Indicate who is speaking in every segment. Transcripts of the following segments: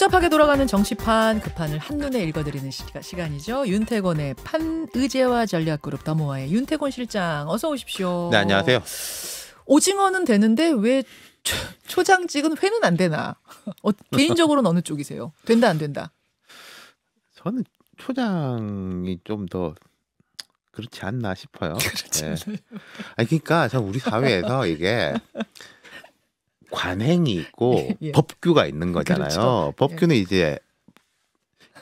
Speaker 1: 복잡하게 돌아가는 정치판 그 판을 한눈에 읽어드리는 시간이죠. 윤태곤의 판의제와 전략그룹 더모아의 윤태곤 실장 어서 오십시오.
Speaker 2: 네, 안녕하세요.
Speaker 1: 오징어는 되는데 왜 초장 찍은 회는 안 되나? 개인적으로는 어느 쪽이세요? 된다 안 된다?
Speaker 2: 저는 초장이 좀 더 그렇지 않나 싶어요.
Speaker 1: 그렇지 않아요.
Speaker 2: 아니, 그러니까 전 우리 사회에서 이게 관행이 있고
Speaker 1: 예.
Speaker 2: 법규가 있는 거잖아요.
Speaker 1: 그렇죠.
Speaker 2: 법규는 이제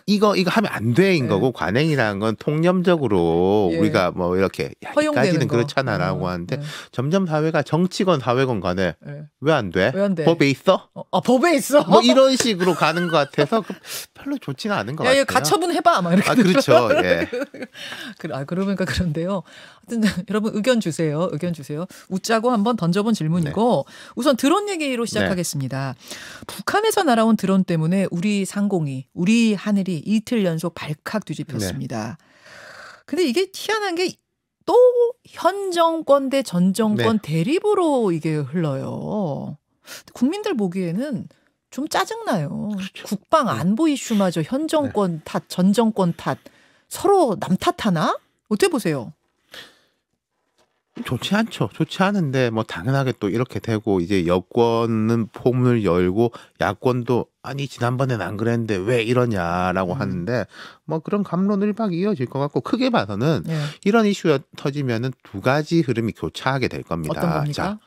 Speaker 2: 이거 하면 안 돼인
Speaker 1: 예.
Speaker 2: 거고, 관행이라는 건 통념적으로
Speaker 1: 예.
Speaker 2: 우리가 뭐 이렇게
Speaker 1: 허용되는
Speaker 2: 여기까지는
Speaker 1: 거.
Speaker 2: 그렇잖아라고 하는데 점점 사회가 정치건 사회건 간에 왜 안 돼?
Speaker 1: 왜 안 돼?
Speaker 2: 법에 있어?
Speaker 1: 법에 있어?
Speaker 2: 뭐 이런 식으로 가는 것 같아서 별로 좋지는 않은 것 같아요.
Speaker 1: 가처분 해봐 막 이렇게.
Speaker 2: 그렇죠. 예.
Speaker 1: 그러니까 그런데요. 하여튼 여러분 의견 주세요. 웃자고 한번 던져본 질문이고 우선 드론 얘기로 시작하겠습니다. 북한에서 날아온 드론 때문에 우리 상공이, 우리 하늘이 이틀 연속 발칵 뒤집혔습니다. 근데 이게 희한한 게 또 현 정권 대 전 정권 대립으로 이게 흘러요. 국민들 보기에는 좀 짜증나요.
Speaker 2: 그렇죠.
Speaker 1: 국방 안보 이슈마저 현 정권 탓, 전 정권 탓, 서로 남 탓하나? 어떻게 보세요?
Speaker 2: 좋지 않죠. 좋지 않은데 뭐 당연하게 또 이렇게 되고, 이제 여권은 포문을 열고 야권도 아니 지난번엔 안 그랬는데 왜 이러냐라고 하는데 뭐 그런 갑론을박이 이어질 것 같고, 크게 봐서는 이런 이슈가 터지면은 두 가지 흐름이 교차하게 될 겁니다.
Speaker 1: 어떤 겁니까?
Speaker 2: 자,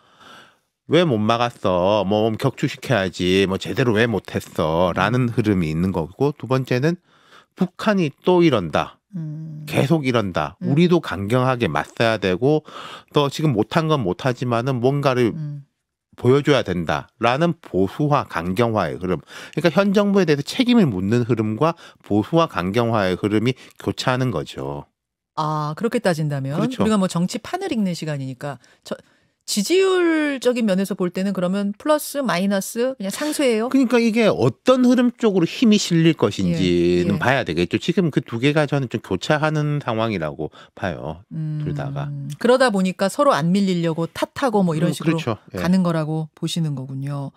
Speaker 2: 왜 못 막았어? 뭐 격추시켜야지. 뭐 제대로 왜 못했어?라는 흐름이 있는 거고, 두 번째는 북한이 또 이런다. 계속 이런다. 우리도 강경하게 맞서야 되고, 또 지금 못한 건 못하지만은 뭔가를 보여줘야 된다라는 보수화, 강경화의 흐름. 그러니까 현 정부에 대해서 책임을 묻는 흐름과 보수화, 강경화의 흐름이 교차하는 거죠.
Speaker 1: 아, 그렇게 따진다면
Speaker 2: 그렇죠.
Speaker 1: 우리가 뭐 정치판을 읽는 시간이니까 지지율적인 면에서 볼 때는 그러면 플러스 마이너스 그냥 상쇄예요?
Speaker 2: 그러니까 이게 어떤 흐름 쪽으로 힘이 실릴 것인지는
Speaker 1: 예.
Speaker 2: 봐야 되겠죠. 지금 그 두 개가 저는 좀 교차하는 상황이라고 봐요. 둘 다가.
Speaker 1: 그러다 보니까 서로 안 밀리려고 탓하고 뭐 이런 식으로
Speaker 2: 그렇죠. 예.
Speaker 1: 가는 거라고 보시는 거군요.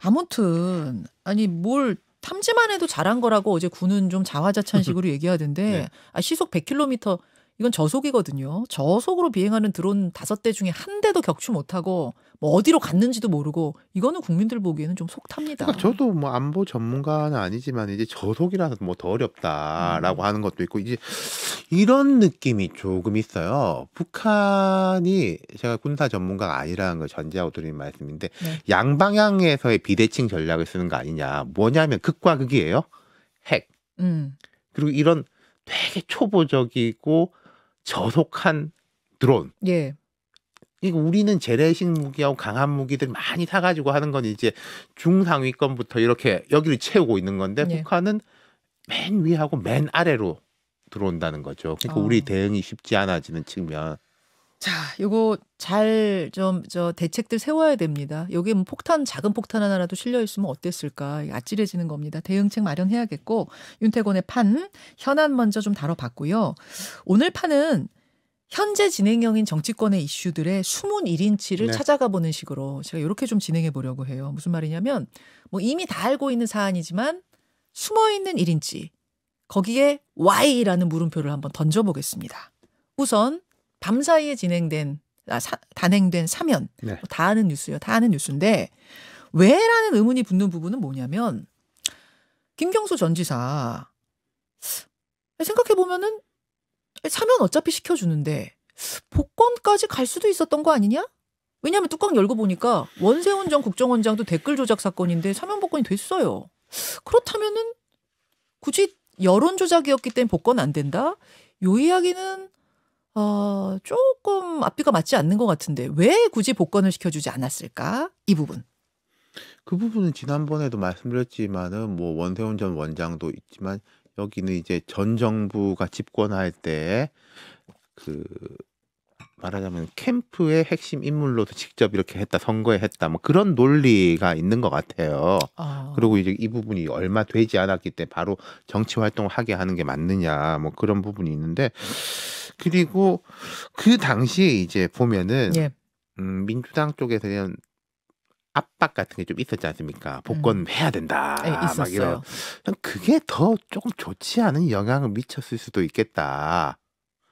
Speaker 1: 아무튼 아니 뭘 탐지만 해도 잘한 거라고 어제 군은 좀 자화자찬식으로 얘기하던데 시속 100km 이건 저속이거든요. 저속으로 비행하는 드론 5대 중에 한 대도 격추 못하고 뭐 어디로 갔는지도 모르고 이거는 국민들 보기에는 좀 속 탑니다.
Speaker 2: 그러니까 저도 뭐 안보 전문가는 아니지만 이제 저속이라서 뭐 더 어렵다라고 하는 것도 있고, 이제 이런 느낌이 조금 있어요. 북한이, 제가 군사 전문가가 아니라는 걸 전제하고 드리는 말씀인데 양방향에서의 비대칭 전략을 쓰는 거 아니냐. 뭐냐면 극과 극이에요. 핵. 그리고 이런 되게 초보적이고 저속한 드론.
Speaker 1: 예.
Speaker 2: 이거 우리는 재래식 무기하고 강한 무기들 많이 사가지고 하는 건 이제 중상위권부터 이렇게 여기를 채우고 있는 건데 북한은 맨 위하고 맨 아래로 들어온다는 거죠. 그러니까 우리 대응이 쉽지 않아지는 측면.
Speaker 1: 자, 요거 잘 좀 대책들 세워야 됩니다. 여기 뭐 작은 폭탄 하나라도 실려 있으면 어땠을까? 아찔해지는 겁니다. 대응책 마련해야겠고, 윤태곤의 판 현안 먼저 좀 다뤄봤고요. 오늘 판은 현재 진행형인 정치권의 이슈들의 숨은 1인치를 찾아가 보는 식으로 제가 이렇게 좀 진행해 보려고 해요. 무슨 말이냐면 뭐 이미 다 알고 있는 사안이지만 숨어 있는 1인치, 거기에 Y라는 물음표를 한번 던져보겠습니다. 우선 밤사이에 단행된 사면, 다 아는 뉴스예요. 다 아는 뉴스인데 왜라는 의문이 붙는 부분은 뭐냐면 김경수 전 지사 생각해보면은 사면 어차피 시켜주는데 복권까지 갈 수도 있었던 거 아니냐? 왜냐하면 뚜껑 열고 보니까 원세훈 전 국정원장도 댓글 조작 사건인데 사면 복권이 됐어요. 그렇다면은 굳이 여론 조작이었기 때문에 복권 안 된다? 요 이야기는 조금 앞뒤가 맞지 않는 것 같은데 왜 굳이 복권을 시켜주지 않았을까? 이 부분.
Speaker 2: 그 부분은 지난번에도 말씀드렸지만은 뭐 원세훈 전 원장도 있지만 여기는 이제 전 정부가 집권할 때 그 말하자면 캠프의 핵심 인물로서 직접 이렇게 했다, 선거에 했다, 뭐 그런 논리가 있는 것 같아요. 그리고 이제 이 부분이 얼마 되지 않았기 때문에 바로 정치 활동을 하게 하는 게 맞느냐, 뭐 그런 부분이 있는데, 그리고 그 당시에 이제 보면은 민주당 쪽에서는 압박 같은 게 좀 있었지 않습니까? 복권 해야 된다.
Speaker 1: 네,
Speaker 2: 막 이런.
Speaker 1: 있었어요.
Speaker 2: 그게 더 조금 좋지 않은 영향을 미쳤을 수도 있겠다.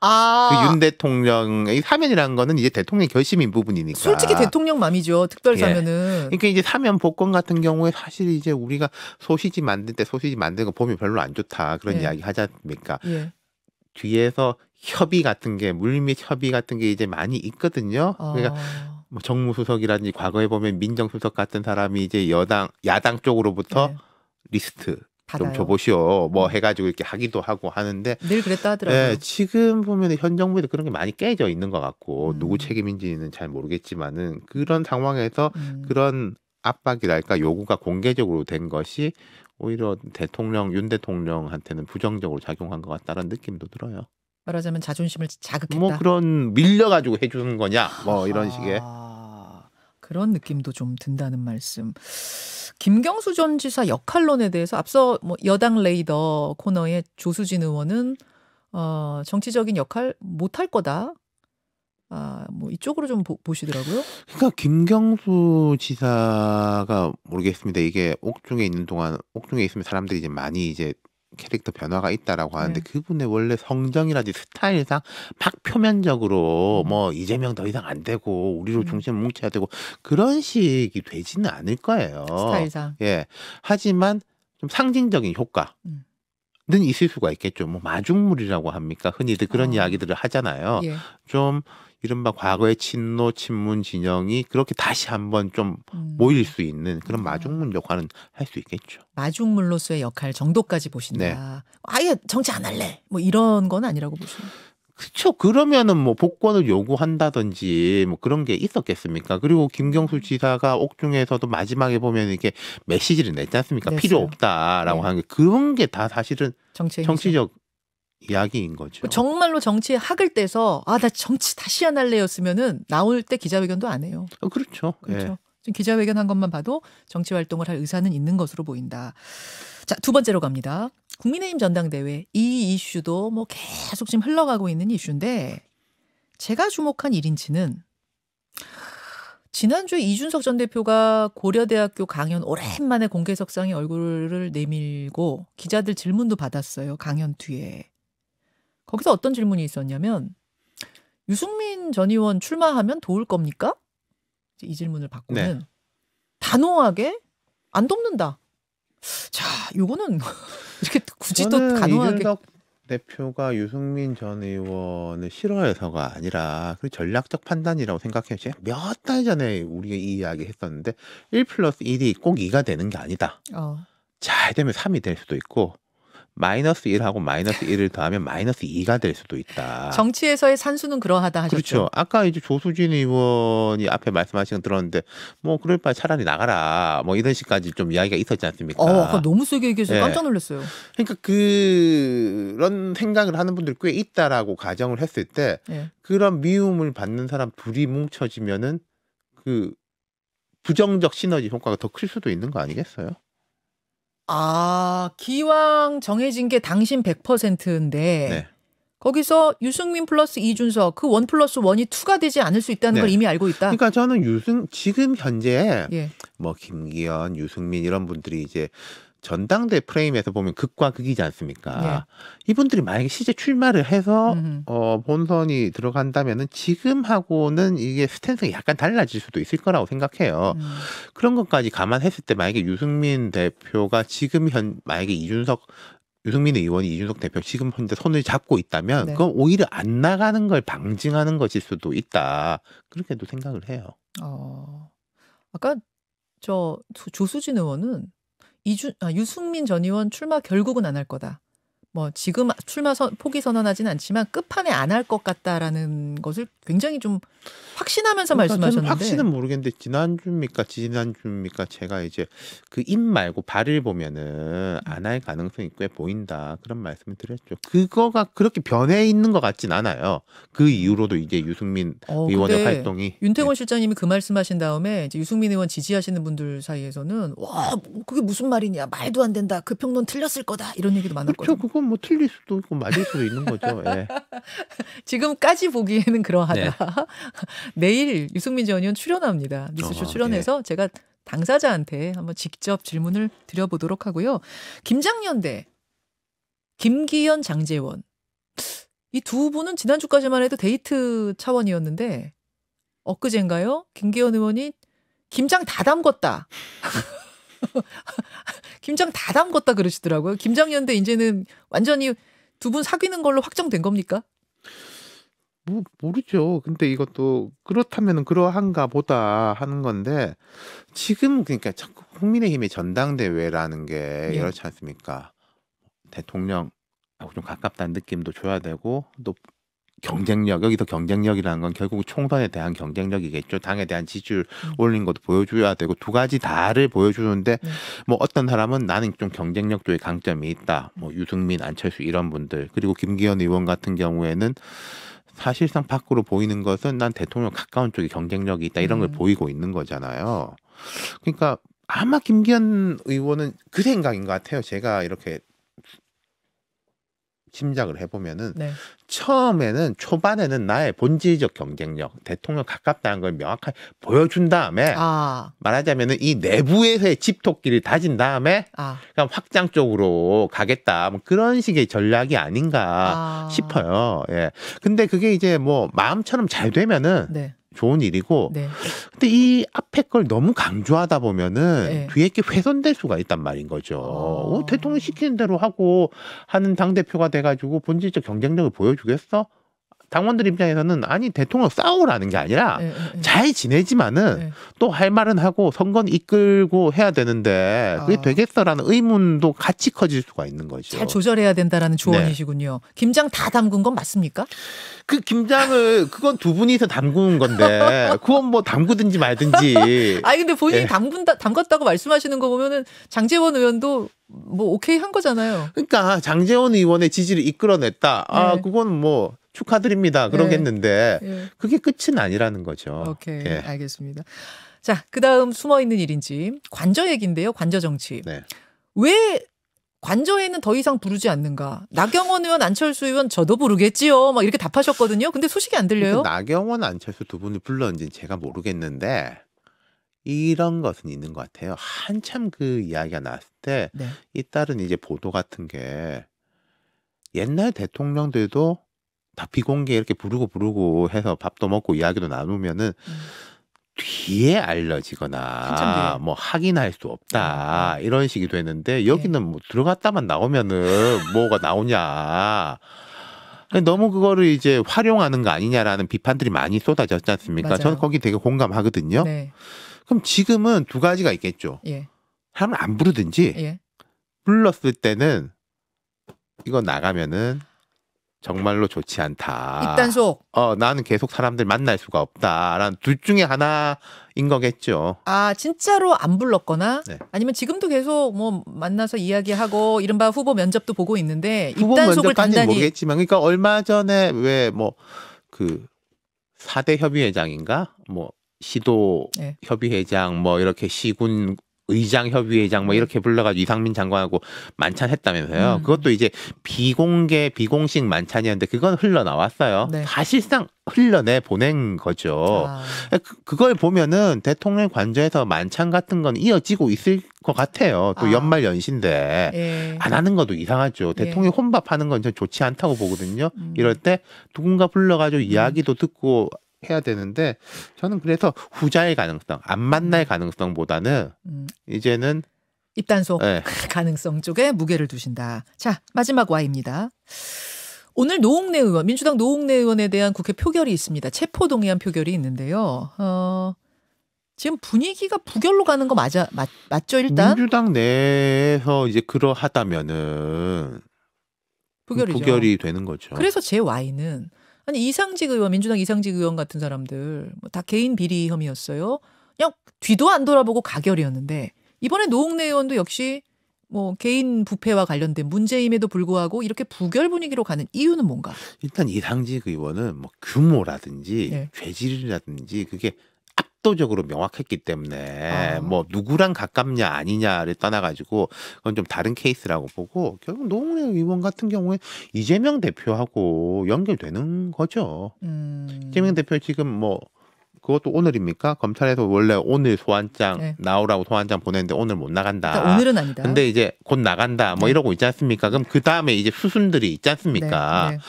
Speaker 2: 그
Speaker 1: 아,
Speaker 2: 윤 대통령의 사면이라는 거는 이제 대통령의 결심인 부분이니까.
Speaker 1: 솔직히 대통령 맘이죠. 특별
Speaker 2: 예.
Speaker 1: 사면은.
Speaker 2: 그러니까 이제 사면 복권 같은 경우에 사실 이제 우리가 소시지 만들 때 소시지 만드는 거 보면 별로 안 좋다. 그런
Speaker 1: 예.
Speaker 2: 이야기 하지 않습니까?
Speaker 1: 예.
Speaker 2: 뒤에서 협의 같은 게 물밑 협의 같은 게 이제 많이 있거든요. 그러니까 뭐 정무수석이라든지 과거에 보면 민정수석 같은 사람이 이제 야당 쪽으로부터
Speaker 1: 네.
Speaker 2: 리스트 좀
Speaker 1: 받아요.
Speaker 2: 줘보시오. 뭐 해가지고 이렇게 하기도 하고 하는데
Speaker 1: 늘 그랬다 하더라고요.
Speaker 2: 네, 지금 보면 현 정부에도 그런 게 많이 깨져 있는 것 같고 누구 책임인지는 잘 모르겠지만은 그런 상황에서 그런 압박이랄까 요구가 공개적으로 된 것이 오히려 윤 대통령한테는 부정적으로 작용한 것 같다는 느낌도 들어요.
Speaker 1: 말하자면 자존심을 자극했다.
Speaker 2: 뭐 그런 밀려가지고 해주는 거냐 뭐 이런 식의.
Speaker 1: 그런 느낌도 좀 든다는 말씀. 김경수 전 지사 역할론에 대해서 앞서 뭐 여당 레이더 코너에 조수진 의원은 정치적인 역할 못할 거다. 뭐 이쪽으로 좀 보시더라고요.
Speaker 2: 그러니까 김경수 지사가 모르겠습니다. 이게 옥중에 있는 동안 옥중에 있으면 사람들이 이제 많이 이제 캐릭터 변화가 있다라고 하는데 그분의 원래 성정이라든지 스타일상 막 표면적으로 뭐 이재명 더 이상 안 되고 우리로 중심을 뭉쳐야 되고 그런 식이 되지는 않을 거예요.
Speaker 1: 스타일상.
Speaker 2: 예. 하지만 좀 상징적인 효과는 있을 수가 있겠죠. 뭐 마중물이라고 합니까? 흔히들 그런 이야기들을 하잖아요.
Speaker 1: 예.
Speaker 2: 좀 이른바 과거의 친노 친문 진영이 그렇게 다시 한번 좀 모일 수 있는 그런 마중물 역할은 할 수 있겠죠.
Speaker 1: 마중물로서의 역할 정도까지 보신다.
Speaker 2: 네.
Speaker 1: 아예 정치 안 할래. 뭐 이런 건 아니라고 보시나요?
Speaker 2: 그렇죠. 그러면은 뭐 복권을 요구한다든지 뭐 그런 게 있었겠습니까? 그리고 김경수 지사가 옥중에서도 마지막에 보면 이렇게 메시지를 냈지 않습니까?
Speaker 1: 냈어요.
Speaker 2: 필요 없다라고 하는 게 그런 게 다 사실은 정치적 이야기인 거죠.
Speaker 1: 정말로 정치에 학을 떼서 나 정치 다시 안 할래였으면은 나올 때 기자회견도 안 해요.
Speaker 2: 그렇죠.
Speaker 1: 그렇죠. 지금 기자회견 한 것만 봐도 정치 활동을 할 의사는 있는 것으로 보인다. 자, 두 번째로 갑니다. 국민의힘 전당대회 이 이슈도 뭐 계속 지금 흘러가고 있는 이슈인데 제가 주목한 1인치는 지난주에 이준석 전 대표가 고려대학교 강연 오랜만에 공개석상에 얼굴을 내밀고 기자들 질문도 받았어요. 강연 뒤에. 거기서 어떤 질문이 있었냐면 유승민 전 의원 출마하면 도울 겁니까? 이 질문을 받고는 단호하게 안 돕는다. 자, 요거는 이렇게 굳이 또 단호하게.
Speaker 2: 이준석 대표가 유승민 전 의원을 싫어해서가 아니라 그 전략적 판단이라고 생각해요. 제가 몇 달 전에 우리가 이 이야기 했었는데 1+1이 꼭 2가 되는 게 아니다. 잘 되면 3이 될 수도 있고 -1하고 -1을 더하면 -2가 될 수도 있다.
Speaker 1: 정치에서의 산수는 그러하다 하셨죠.
Speaker 2: 그렇죠. 아까 이제 조수진 의원이 앞에 말씀하신 거 들었는데 뭐 그럴 바에 차라리 나가라 뭐 이런 식까지 좀 이야기가 있었지 않습니까?
Speaker 1: 아까 너무 세게 얘기해서 깜짝 놀랐어요.
Speaker 2: 그러니까 그런 생각을 하는 분들이 꽤 있다라고 가정을 했을 때 그런 미움을 받는 사람 둘이 뭉쳐지면은 그 부정적 시너지 효과가 더 클 수도 있는 거 아니겠어요?
Speaker 1: 기왕 정해진 게 당신 100%인데 거기서 유승민 플러스 이준석 그 1+1이 2가 되지 않을 수 있다는 걸 이미 알고 있다.
Speaker 2: 그러니까 저는 지금 현재 뭐 김기현, 유승민 이런 분들이 이제 전당대 프레임에서 보면 극과 극이지 않습니까? 이분들이 만약에 실제 출마를 해서 본선이 들어간다면은 지금하고는 이게 스탠스가 약간 달라질 수도 있을 거라고 생각해요. 그런 것까지 감안했을 때 만약에 유승민 대표가 지금 만약에 유승민 의원이 이준석 대표 지금 현재 손을 잡고 있다면 그건 오히려 안 나가는 걸 방증하는 것일 수도 있다. 그렇게도 생각을 해요.
Speaker 1: 아까 조수진 의원은 유승민 전 의원 출마 결국은 안 할 거다. 뭐 지금 출마 포기 선언하지는 않지만 끝판에 안 할 것 같다라는 것을 굉장히 좀 확신하면서 말씀하셨는데.
Speaker 2: 확신은 모르겠는데 지난주입니까 제가 이제 그 입 말고 발을 보면은 안 할 가능성이 꽤 보인다 그런 말씀을 드렸죠. 그거가 그렇게 변해 있는 것 같진 않아요. 그 이후로도 이제 유승민 의원의 활동이.
Speaker 1: 윤태곤 실장님이 그 말씀하신 다음에 이제 유승민 의원 지지하시는 분들 사이에서는 와 그게 무슨 말이냐 말도 안 된다 그 평론 틀렸을 거다 이런 얘기도 많았거든요.
Speaker 2: 그렇죠. 그건 뭐 틀릴 수도 있고 맞을 수도 있는 거죠.
Speaker 1: 지금까지 보기에는 그러하다. 내일 유승민 전 의원 출연합니다. 뉴스쇼 출연해서 제가 당사자한테 한번 직접 질문을 드려보도록 하고요. 김장연대, 김기현, 장제원. 이 두 분은 지난주까지만 해도 데이트 차원이었는데 엊그젠가요? 김기현 의원이 김장 다 담궜다. 김장 다 담궜다 그러시더라고요. 김장연대 이제는 완전히 두 분 사귀는 걸로 확정된 겁니까?
Speaker 2: 뭐 모르죠. 근데 이것도 그렇다면은 그러한가 보다 하는 건데 지금 그러니까 자꾸 국민의힘의 전당대회라는 게
Speaker 1: 예.
Speaker 2: 이렇지 않습니까? 대통령하고 좀 가깝다는 느낌도 줘야 되고 또 경쟁력, 여기서 경쟁력이라는 건 결국 총선에 대한 경쟁력이겠죠. 당에 대한 지지율 올린 것도 보여줘야 되고 두 가지 다를 보여주는데 뭐 어떤 사람은 나는 좀 경쟁력 쪽에 강점이 있다. 뭐 유승민, 안철수 이런 분들 그리고 김기현 의원 같은 경우에는 사실상 밖으로 보이는 것은 난 대통령 가까운 쪽에 경쟁력이 있다 이런 걸 보이고 있는 거잖아요. 그러니까 아마 김기현 의원은 그 생각인 것 같아요. 제가 이렇게 짐작을 해보면은
Speaker 1: 네.
Speaker 2: 처음에는 초반에는 나의 본질적 경쟁력, 대통령 가깝다는 걸 명확하게 보여준 다음에 말하자면은 이 내부에서의 집토끼를 다진 다음에 그냥 확장 쪽으로 가겠다. 뭐 그런 식의 전략이 아닌가 싶어요. 예. 근데 그게 이제 뭐 마음처럼 잘 되면은
Speaker 1: 네.
Speaker 2: 좋은 일이고
Speaker 1: 네.
Speaker 2: 근데 이 앞에 걸 너무 강조하다 보면은
Speaker 1: 네.
Speaker 2: 뒤에 게 훼손될 수가 있단 말인 거죠. 대통령 시키는 대로 하고 하는 당대표가 돼가지고 본질적 경쟁력을 보여주겠어? 당원들 입장에서는 아니 대통령 싸우라는 게 아니라 잘 지내지만은 또 할 말은 하고 선거는 이끌고 해야 되는데 그게 되겠어라는 의문도 같이 커질 수가 있는 거죠.
Speaker 1: 잘 조절해야 된다라는 조언이시군요. 네. 김장 다 담근 건 맞습니까?
Speaker 2: 그 김장을 그건 두 분이서 담그는 건데 그건 뭐 담그든지 말든지.
Speaker 1: 아니 근데 본인이 담갔다고 말씀하시는 거 보면은 장제원 의원도 뭐 오케이 한 거잖아요.
Speaker 2: 그러니까 장제원 의원의 지지를 이끌어냈다. 그건 뭐 축하드립니다. 그러겠는데 그게 끝은 아니라는 거죠.
Speaker 1: 오케이. 알겠습니다. 자, 그다음 숨어있는 일인지 관저 얘기인데요. 관저 정치.
Speaker 2: 네.
Speaker 1: 왜 관저에는 더 이상 부르지 않는가? 나경원 의원, 안철수 의원 저도 부르겠지요. 막 이렇게 답하셨거든요. 근데 소식이 안 들려요.
Speaker 2: 나경원, 안철수 두 분을 불렀는지는 제가 모르겠는데 이런 것은 있는 것 같아요. 한참 그 이야기가 나왔을 때 잇따른 이제 보도 같은 게 옛날 대통령들도 다 비공개 이렇게 부르고 해서 밥도 먹고 이야기도 나누면은 뒤에 알려지거나 뭐 확인할 수 없다 이런 식이 되는데 여기는 뭐 들어갔다만 나오면은 뭐가 나오냐. 너무 그거를 이제 활용하는 거 아니냐라는 비판들이 많이 쏟아졌지 않습니까?
Speaker 1: 맞아요.
Speaker 2: 저는 거기 되게 공감하거든요.
Speaker 1: 네.
Speaker 2: 그럼 지금은 두 가지가 있겠죠. 사람을 안 부르든지 불렀을 때는 이거 나가면은 정말로 좋지 않다.
Speaker 1: 입단속.
Speaker 2: 나는 계속 사람들 만날 수가 없다라는 둘 중에 하나인 거겠죠.
Speaker 1: 아, 진짜로 안 불렀거나 아니면 지금도 계속 뭐 만나서 이야기하고 이른바 후보 면접도 보고 있는데
Speaker 2: 후보
Speaker 1: 입단속을
Speaker 2: 면접까지는
Speaker 1: 단단히
Speaker 2: 모르겠지만 그러니까 얼마 전에 왜 뭐 그 4대 협의회장인가? 뭐 시도 협의회장 뭐 이렇게 시군 의장 협의회장 뭐 이렇게 불러가지고 이상민 장관하고 만찬했다면서요. 그것도 이제 비공식 만찬이었는데 그건 흘러나왔어요. 사실상 흘러내 보낸 거죠. 그걸 보면은 대통령 관저에서 만찬 같은 건 이어지고 있을 것 같아요. 또 연말 연시인데 안 하는 것도 이상하죠. 대통령 혼밥하는 건 전 좋지 않다고 보거든요. 이럴 때 누군가 불러가지고 이야기도 듣고 해야 되는데 저는 그래서 후자의 가능성, 안 만날 가능성보다는 이제는
Speaker 1: 입단속 가능성 쪽에 무게를 두신다. 자, 마지막 Y입니다. 오늘 노웅래 의원, 민주당 노웅래 의원에 대한 국회 표결이 있습니다. 체포동의안 표결이 있는데요. 지금 분위기가 부결로 가는 거 맞죠 일단?
Speaker 2: 민주당 내에서 이제 그러하다면은 부결이 되는 거죠.
Speaker 1: 그래서 제 Y는 아니 이상직 의원, 민주당 이상직 의원 같은 사람들 뭐 다 개인 비리 혐의였어요. 그냥 뒤도 안 돌아보고 가결이었는데 이번에 노웅래 의원도 역시 뭐 개인 부패와 관련된 문제임에도 불구하고 이렇게 부결 분위기로 가는 이유는 뭔가?
Speaker 2: 일단 이상직 의원은 뭐 규모라든지 죄질이라든지 그게 압도적으로 명확했기 때문에 뭐 누구랑 가깝냐 아니냐를 떠나가지고 그건 좀 다른 케이스라고 보고 결국 노웅래 의원 같은 경우에 이재명 대표하고 연결되는 거죠. 이재명 대표 지금 뭐 그것도 오늘입니까? 검찰에서 원래 오늘 소환장
Speaker 1: 네.
Speaker 2: 나오라고 소환장 보냈는데 오늘 못 나간다.
Speaker 1: 그러니까 오늘은 아니다.
Speaker 2: 근데 이제 곧 나간다. 뭐
Speaker 1: 네.
Speaker 2: 이러고 있지 않습니까? 그럼 그 다음에 이제 수순들이 있지 않습니까?
Speaker 1: 네. 네.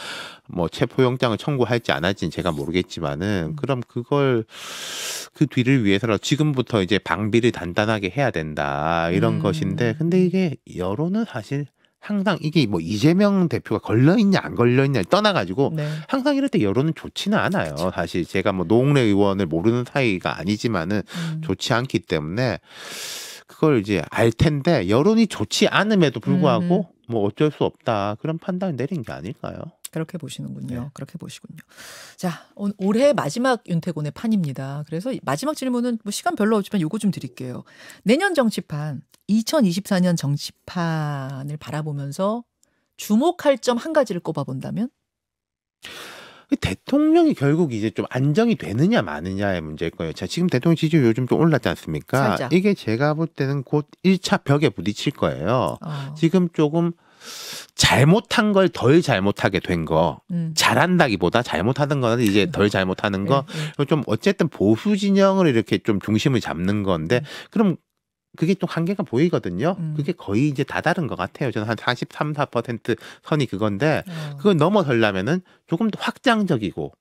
Speaker 2: 뭐 체포영장을 청구할지 안 할지는 제가 모르겠지만은 그럼 그걸 그 뒤를 위해서라도 지금부터 이제 방비를 단단하게 해야 된다 이런 것인데 근데 이게 여론은 사실 항상 이게 뭐 이재명 대표가 걸려있냐 안 걸려있냐 떠나가지고
Speaker 1: 네.
Speaker 2: 항상 이럴 때 여론은 좋지는 않아요.
Speaker 1: 그쵸.
Speaker 2: 사실 제가 뭐 노웅래 의원을 모르는 사이가 아니지만은 좋지 않기 때문에 그걸 이제 알 텐데 여론이 좋지 않음에도 불구하고 뭐 어쩔 수 없다 그런 판단을 내린 게 아닐까요?
Speaker 1: 그렇게 보시는군요.
Speaker 2: 네.
Speaker 1: 그렇게 보시군요. 자, 올해 마지막 윤태곤의 판입니다. 그래서 마지막 질문은 뭐 시간 별로 없지만 요거 좀 드릴게요. 내년 정치판, 2024년 정치판을 바라보면서 주목할 점 한 가지를 꼽아본다면?
Speaker 2: 대통령이 결국 이제 좀 안정이 되느냐 마느냐의 문제일 거예요. 자, 지금 대통령 지지율 요즘 좀 올랐지 않습니까?
Speaker 1: 살짝.
Speaker 2: 이게 제가 볼 때는 곧 1차 벽에 부딪힐 거예요. 지금 조금 잘못한 걸 덜 잘못하게 된 거, 잘한다기보다 잘못하는 거는 이제 덜 잘못하는 거, 좀 어쨌든 보수 진영을 이렇게 좀 중심을 잡는 건데, 그럼 그게 또 한계가 보이거든요. 그게 거의 이제 다다른 것 같아요. 저는 한 43, 4% 선이 그건데, 그걸 넘어서려면은 조금 더 확장적이고,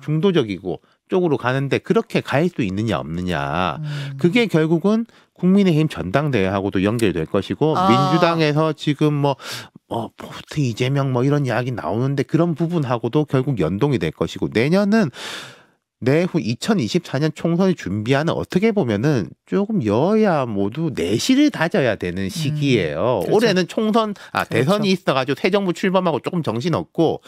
Speaker 2: 중도적이고, 쪽으로 가는데 그렇게 갈 수 있느냐 없느냐. 그게 결국은 국민의힘 전당대회하고도 연결될 것이고 민주당에서 지금 뭐 포스트 이재명 뭐 이런 이야기 나오는데 그런 부분하고도 결국 연동이 될 것이고 내년은 내후 2024년 총선을 준비하는 어떻게 보면은 조금 여야 모두 내실을 다져야 되는 시기예요.
Speaker 1: 그렇죠.
Speaker 2: 올해는 총선 대선이
Speaker 1: 그렇죠.
Speaker 2: 있어가지고 새 정부 출범하고 조금 정신 없고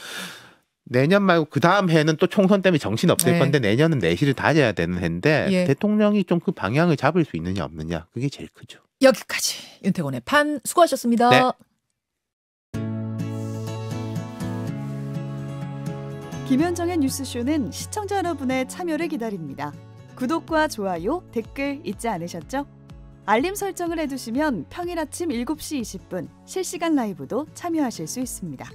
Speaker 2: 내년 말고 그 다음 해는 또 총선 때문에 정신 없을
Speaker 1: 네.
Speaker 2: 건데 내년은 내실을 다져야 되는 해인데
Speaker 1: 예.
Speaker 2: 대통령이 좀 그 방향을 잡을 수 있느냐 없느냐 그게 제일 크죠.
Speaker 1: 여기까지 윤태곤의 판 수고하셨습니다.
Speaker 2: 네.
Speaker 3: 김현정의 뉴스쇼는 시청자 여러분의 참여를 기다립니다. 구독과 좋아요, 댓글 잊지 않으셨죠? 알림 설정을 해두시면 평일 아침 7시 20분 실시간 라이브도 참여하실 수 있습니다.